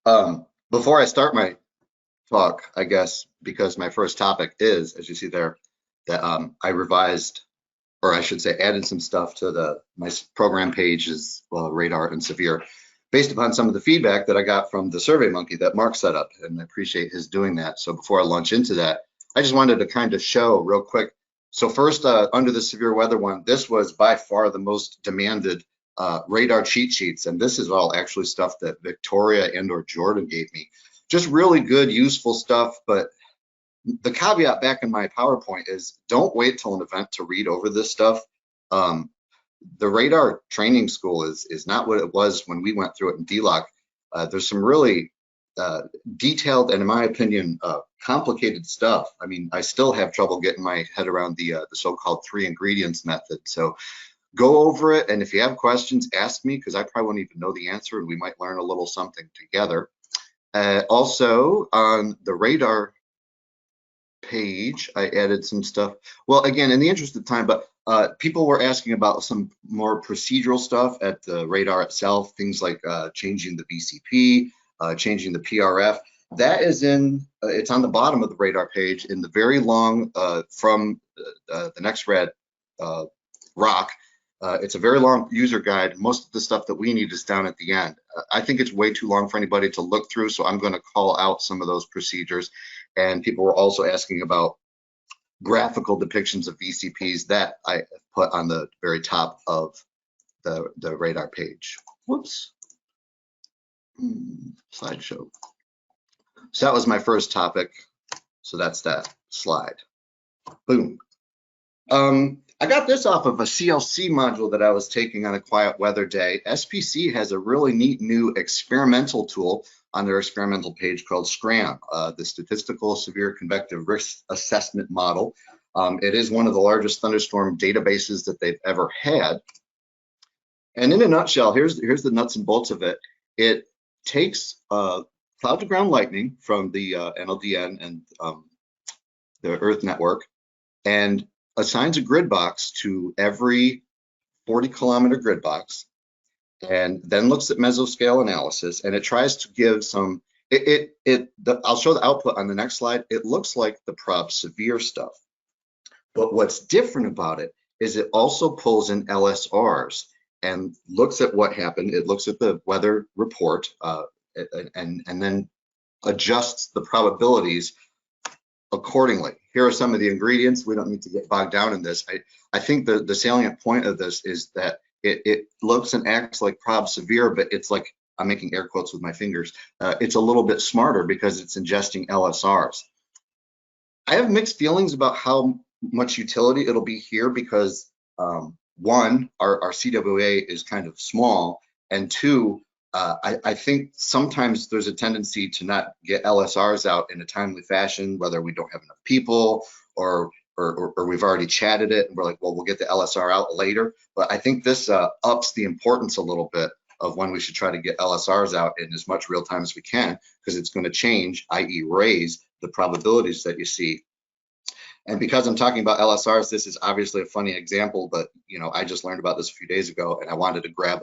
Before I start my talk, I guess, because my first topic is, as you see there, that I revised, or I should say, added some stuff to my program pages, well, radar and severe, based upon some of the feedback that I got from the Survey Monkey that Mark set up, and I appreciate his doing that. So before I launch into that, I just wanted to kind of show real quick. So first, under the severe weather one, this was by far the most demanded radar cheat sheets, and this is all actually stuff that Victoria and or Jordan gave me. Just really good, useful stuff, but the caveat back in my PowerPoint is don't wait till an event to read over this stuff. The radar training school is not what it was when we went through it in DLOC. There's some really detailed and, in my opinion, complicated stuff. I mean, I still have trouble getting my head around the so-called 3 ingredients method. So go over it, and if you have questions, ask me, because I probably won't even know the answer, and we might learn a little something together. Also, on the radar page, I added some stuff. Well, again, in the interest of time, but people were asking about some more procedural stuff at the radar itself, things like changing the VCP, changing the PRF. That is it's on the bottom of the radar page in the very long, from the next red rock. It's a very long user guide. Most of the stuff that we need is down at the end. I think it's way too long for anybody to look through, so I'm going to call out some of those procedures. And people were also asking about graphical depictions of VCPs that I put on the very top of the radar page. Whoops. Slideshow. So that was my first topic. So that's that slide. Boom. I got this off of a CLC module that I was taking on a quiet weather day. SPC has a really neat new experimental tool on their experimental page called SCRAM, the Statistical Severe Convective Risk Assessment Model. It is one of the largest thunderstorm databases that they've ever had. And in a nutshell, here's the nuts and bolts of it. It takes cloud to ground lightning from the NLDN and the Earth Network and assigns a grid box to every 40-kilometer grid box, and then looks at mesoscale analysis, and it tries to give some, I'll show the output on the next slide. It looks like the prob severe stuff, but what's different about it is it also pulls in LSRs and looks at what happened. It looks at the weather report and then adjusts the probabilities accordingly. Here are some of the ingredients. We don't need to get bogged down in this. I think the salient point of this is that it looks and acts like prob severe, but it's like, I'm making air quotes with my fingers. It's a little bit smarter because it's ingesting LSRs. I have mixed feelings about how much utility it'll be here because one, our CWA is kind of small, and two, I think sometimes there's a tendency to not get LSRs out in a timely fashion, whether we don't have enough people or we've already chatted it and we're like, well, we'll get the LSR out later. But I think this ups the importance a little bit of when we should try to get LSRs out in as much real time as we can, because it's going to change, i.e. raise the probabilities that you see. And because I'm talking about LSRs, this is obviously a funny example, but I just learned about this a few days ago and I wanted to grab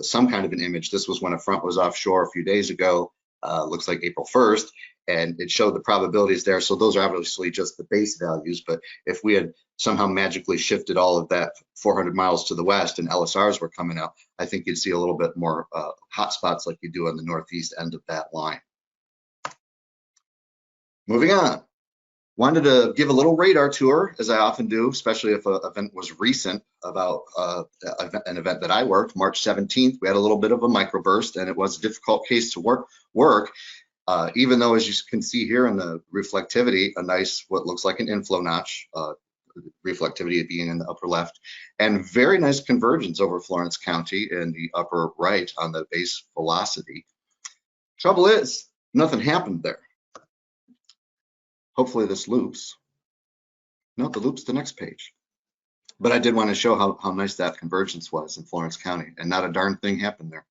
some kind of an image. This was when a front was offshore a few days ago, looks like April 1st, and it showed the probabilities there. So those are obviously just the base values, but if we had somehow magically shifted all of that 400 miles to the west and LSRs were coming out, I think you'd see a little bit more hot spots like you do on the northeast end of that line. Moving on. Wanted to give a little radar tour, as I often do, especially if an event was recent, about an event that I worked, March 17th. We had a little bit of a microburst, and it was a difficult case to work, even though, as you can see here in the reflectivity, a nice, what looks like an inflow notch, reflectivity being in the upper left, and very nice convergence over Florence County in the upper right on the base velocity. Trouble is, nothing happened there. Hopefully this loops. No, the loop's the next page. But I did want to show how nice that convergence was in Florence County, and not a darn thing happened there.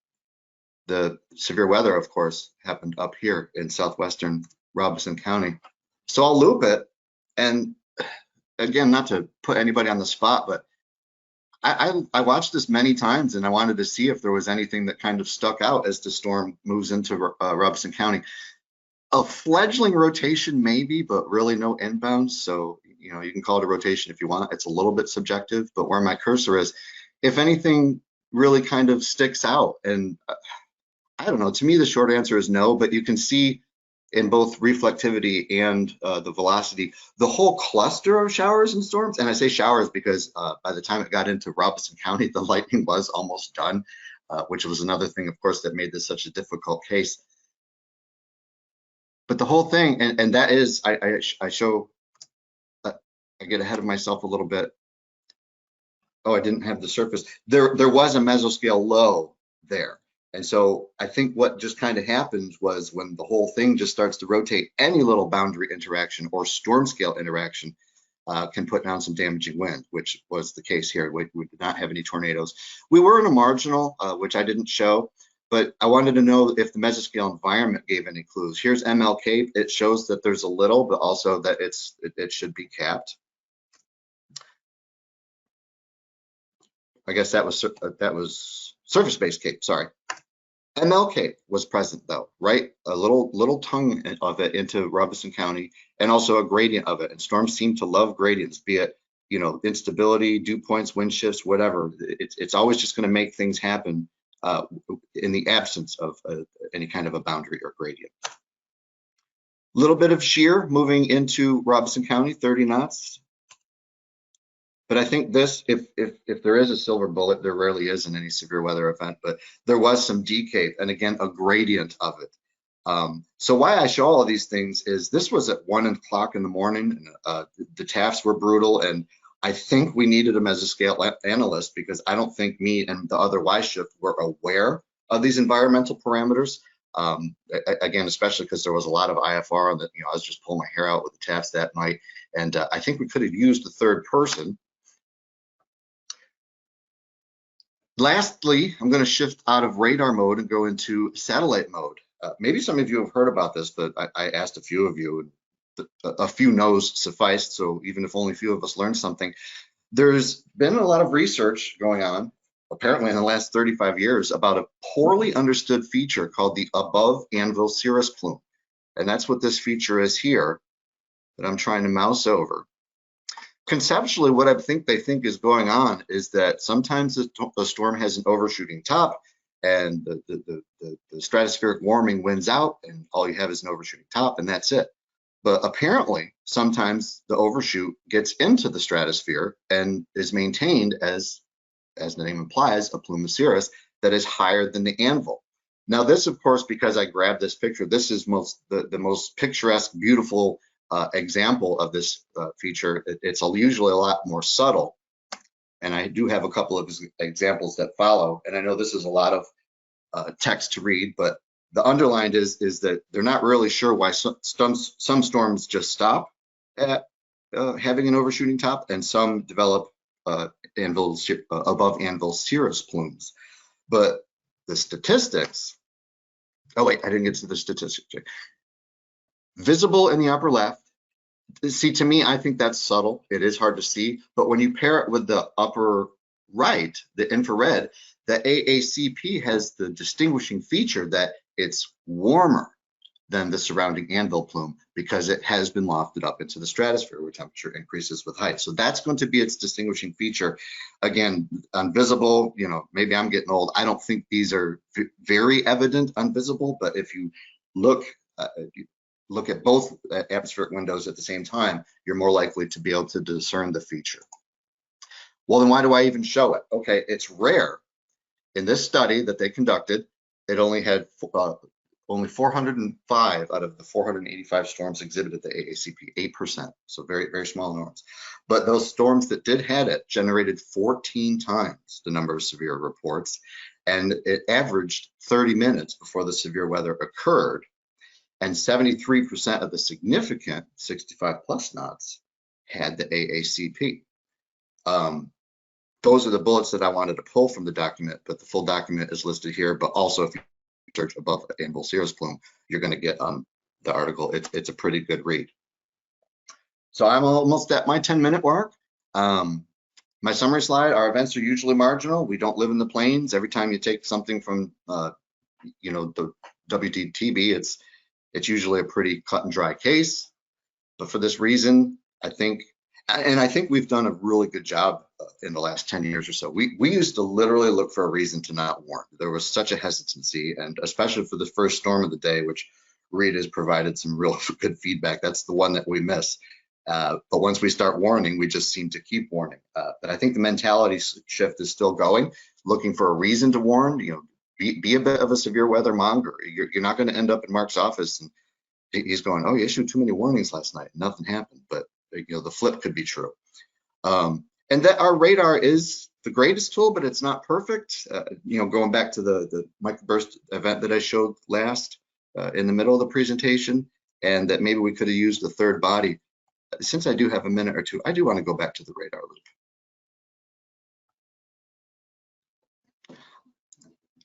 The severe weather, of course, happened up here in southwestern Robeson County. So I'll loop it, and again, not to put anybody on the spot, but I watched this many times, and I wanted to see if there was anything that kind of stuck out as the storm moves into Robeson County. A fledgling rotation maybe, but really no inbounds. So, you know, you can call it a rotation if you want. It's a little bit subjective, but where my cursor is, if anything really kind of sticks out. And I don't know, to me, the short answer is no, but you can see in both reflectivity and the velocity, the whole cluster of showers and storms. And I say showers because by the time it got into Robeson County, the lightning was almost done, which was another thing, of course, that made this such a difficult case. But the whole thing, and that is, I show, I get ahead of myself a little bit. Oh, I didn't have the surface. There was a mesoscale low there. And so I think what just kind of happens was when the whole thing just starts to rotate, any little boundary interaction or storm scale interaction can put down some damaging wind, which was the case here. We did not have any tornadoes. We were in a marginal, which I didn't show, but I wanted to know if the mesoscale environment gave any clues. Here's ML Cape. It shows that there's a little, but also that it should be capped. I guess that was surface-based Cape, sorry. ML Cape was present though, right? A little tongue of it into Robeson County, and also a gradient of it. And storms seem to love gradients, be it, you know, instability, dew points, wind shifts, whatever. It's always just going to make things happen in the absence of any kind of a boundary or gradient. Little bit of shear moving into Robeson County, 30 knots. But I think this, if there is a silver bullet, there rarely is in any severe weather event, but there was some decay, and again, a gradient of it. So why I show all of these things is this was at 1 o'clock in the morning, and the TAFs were brutal, and I think we needed a mesoscale analyst because I don't think me and the other Y shift were aware of these environmental parameters. Again, especially because there was a lot of IFR, and that, you know, I was just pulling my hair out with the TAFs that night, and I think we could have used a third person. Lastly, I'm going to shift out of radar mode and go into satellite mode. Maybe some of you have heard about this, but I asked a few of you, and a few no's sufficed. So even if only a few of us learned something, there's been a lot of research going on, apparently in the last 35 years, about a poorly understood feature called the above anvil cirrus plume. And that's what this feature is here that I'm trying to mouse over. Conceptually, what I think they think is going on is that sometimes a storm has an overshooting top, and the stratospheric warming wins out, and all you have is an overshooting top, and that's it. But apparently, sometimes the overshoot gets into the stratosphere and is maintained as the name implies, a plume of cirrus that is higher than the anvil. Now, this, of course, because I grabbed this picture, this is the most picturesque, beautiful example of this feature. It's usually a lot more subtle, and I do have a couple of examples that follow, and I know this is a lot of text to read, but the underlined is that they're not really sure why some storms just stop at having an overshooting top, and some develop above anvil cirrus plumes. But the statistics, oh wait, I didn't get to the statistics. Visible in the upper left. See, to me, I think that's subtle. It is hard to see, but when you pair it with the upper right, the infrared, the AACP has the distinguishing feature that it's warmer than the surrounding anvil plume because it has been lofted up into the stratosphere where temperature increases with height. So that's going to be its distinguishing feature. Again, unvisible, you know, maybe I'm getting old. I don't think these are very evident unvisible, but if you look at both atmospheric windows at the same time, you're more likely to be able to discern the feature. Well, then why do I even show it? Okay, it's rare. In this study that they conducted, it only had only 405 out of the 485 storms exhibited the AACP, 8%, so very, very small norms. But those storms that did have it generated 14 times the number of severe reports, and it averaged 30 minutes before the severe weather occurred. And 73% of the significant 65 plus knots had the AACP. Those are the bullets that I wanted to pull from the document, but the full document is listed here. But also, if you search above anvil cirrus plume, you're going to get the article. It's a pretty good read. So I'm almost at my 10-minute mark. My summary slide, our events are usually marginal. We don't live in the plains. Every time you take something from, you know, the WTTB, it's usually a pretty cut and dry case. But for this reason, I think we've done a really good job in the last 10 years or so. We used to literally look for a reason to not warn. There was such a hesitancy, and especially for the first storm of the day, which Reed has provided some real good feedback. That's the one that we miss. But once we start warning, we just seem to keep warning. But I think the mentality shift is still going, looking for a reason to warn. You know, be a bit of a severe weather monger. You're not going to end up in Mark's office and he's going, oh, you issued too many warnings last night. Nothing happened. But you know, the flip could be true. And that our radar is the greatest tool, but it's not perfect. You know, going back to the microburst event that I showed last in the middle of the presentation, and that maybe we could have used the third body. Since I do have a minute or two, I do want to go back to the radar loop.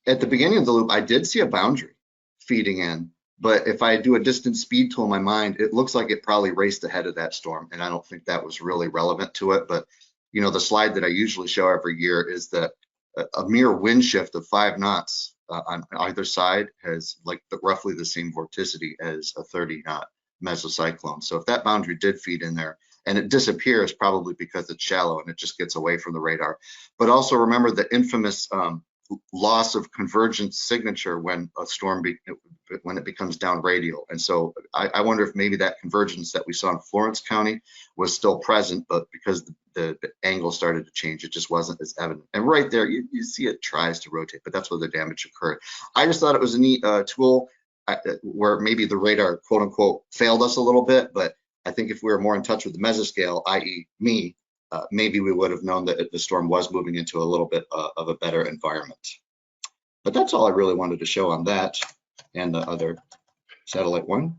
At the beginning of the loop, I did see a boundary feeding in, but if I do a distance speed tool in my mind, it looks like it probably raced ahead of that storm, and I don't think that was really relevant to it. But you know, the slide that I usually show every year is that a mere wind shift of 5 knots on either side has like roughly the same vorticity as a 30-knot mesocyclone. So if that boundary did feed in there and it disappears, probably because it's shallow and it just gets away from the radar. But also remember the infamous loss of convergence signature when a storm when it becomes down radial. And so I wonder if maybe that convergence that we saw in Florence County was still present, but because the angle started to change, it just wasn't as evident. And right there, you see it tries to rotate, but that's where the damage occurred. I just thought it was a neat tool where maybe the radar, quote unquote, failed us a little bit, but I think if we were more in touch with the mesoscale, i.e. me, maybe we would have known that the storm was moving into a little bit of a better environment. But that's all I really wanted to show on that and the other satellite one.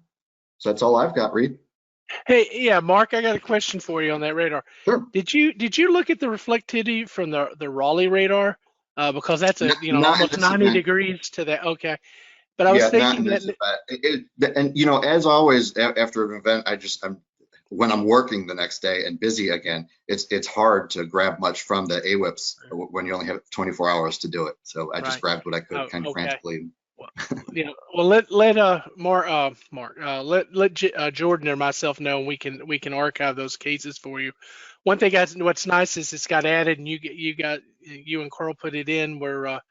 So that's all I've got, Reed. Hey, yeah, Mark, I got a question for you on that radar. Sure. Did you look at the reflectivity from the Raleigh radar? Because that's almost 90 degrees to that. Okay. But I was thinking that, and you know, as always, after an event, when I'm working the next day and busy again, it's hard to grab much from the AWIPS when you only have 24 hours to do it. So I just grabbed what I could, kind of frantically. Well, let Jordan or myself know, and we can archive those cases for you. One thing, what's nice is it's got added, and you and Carl put it in where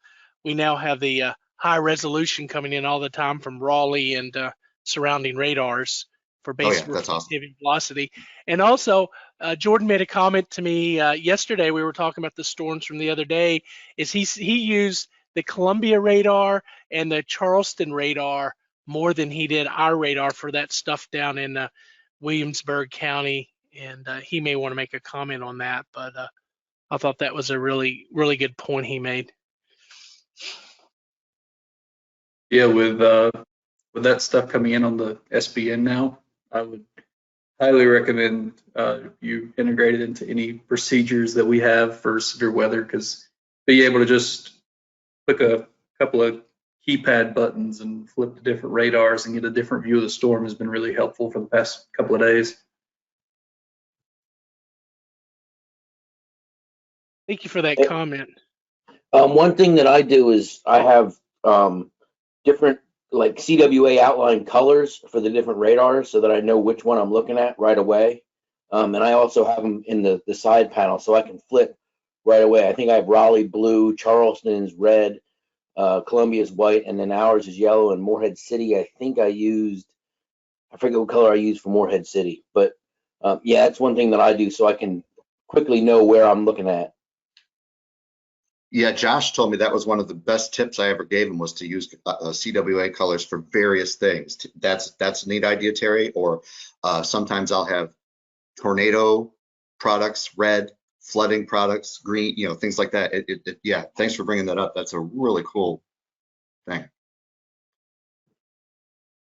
we now have the high resolution coming in all the time from Raleigh and surrounding radars for base reflectivity velocity. And also, Jordan made a comment to me yesterday. We were talking about the storms from the other day. Is he used the Columbia radar and the Charleston radar more than he did our radar for that stuff down in Williamsburg County, and he may want to make a comment on that. But I thought that was a really, really good point he made. Yeah, with that stuff coming in on the SBN now, I would highly recommend you integrate it into any procedures that we have for severe weather, because being able to just click a couple of keypad buttons and flip to different radars and get a different view of the storm has been really helpful for the past couple of days. Thank you for that comment. One thing that I do is I have different like CWA outline colors for the different radars so that I know which one I'm looking at right away. And I also have them in the side panel so I can flip right away. I think I have Raleigh blue, Charleston's red, Columbia's white, and then ours is yellow. And Morehead City, I think I forget what color I used for Morehead City. But yeah, that's one thing that I do so I can quickly know where I'm looking at. Yeah, Josh told me that was one of the best tips I ever gave him, was to use CWA colors for various things. That's a neat idea, Terry. Or sometimes I'll have tornado products, red, flooding products, green, things like that. Yeah, thanks for bringing that up. That's a really cool thing.